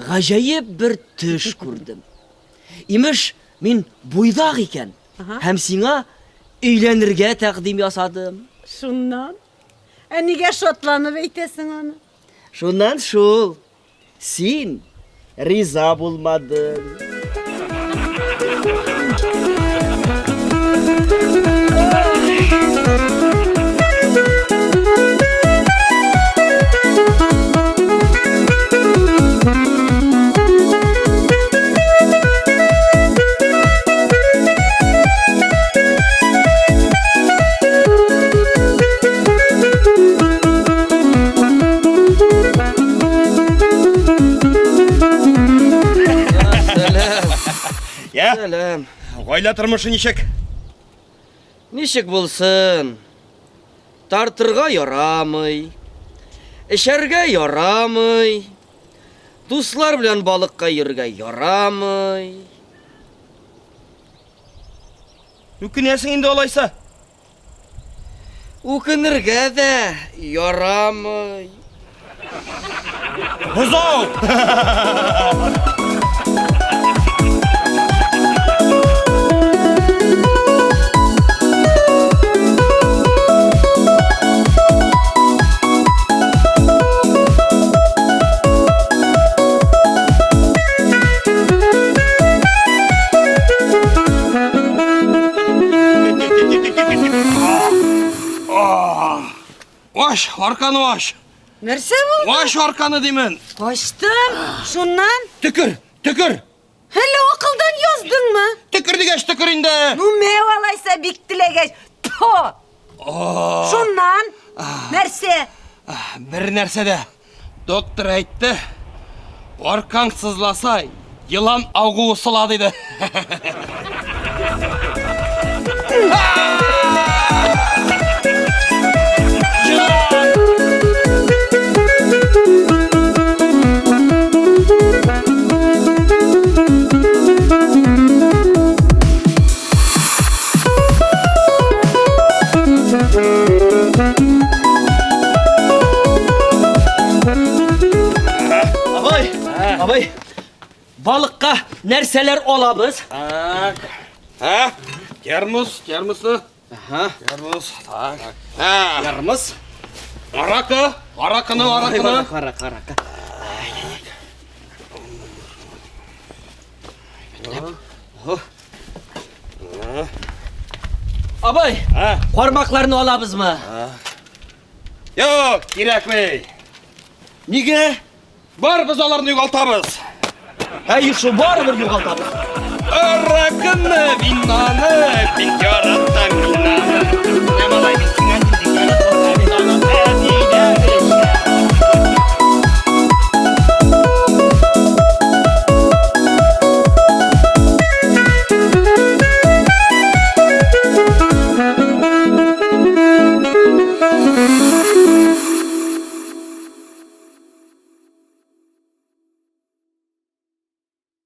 ғажайып бір төш көрдім. Имеш, мен бойдақ екен. Һәм сиңа өйләнергә тәкъдим ясадым. Шуннан? Нигә шатланып әйтәсең аны? Шуннан шул. Син риза булмадың. Сәлем. Ғайла тұрмышы нешек? Нешек болсын? Тартырға ярамый, ішәргә ярамый, дуслар белән балыкка йөргә ярамый. Үкенәсең инде алайса? Үкенергә дә ярамый. Бозау! Аш, арканы аш. Нәрсә булды? Аш арканы деймен. Ачтым. Шуннан? Төкір. Әле акылдан яздыңмы? Төкір дигәч төкір инде. Мәв алайса бик теләгәч. Шуннан? Нәрсә? Бер нәрсә дә. Доктор әйтте. Аркаң сызласа, йылан аугы усыла диде. Абай, балыққа нәрселер алабыз. Термос. Термос. Термос. Аракыны. Арака. Абай, қармақларны алабызмы? Yok, кирәкмәй. Неге? Бар біз аларны югалтабыз. Шо барыбер югалтабыз. Аракыны, винаны, бик яраттым винаны. Не малай бит.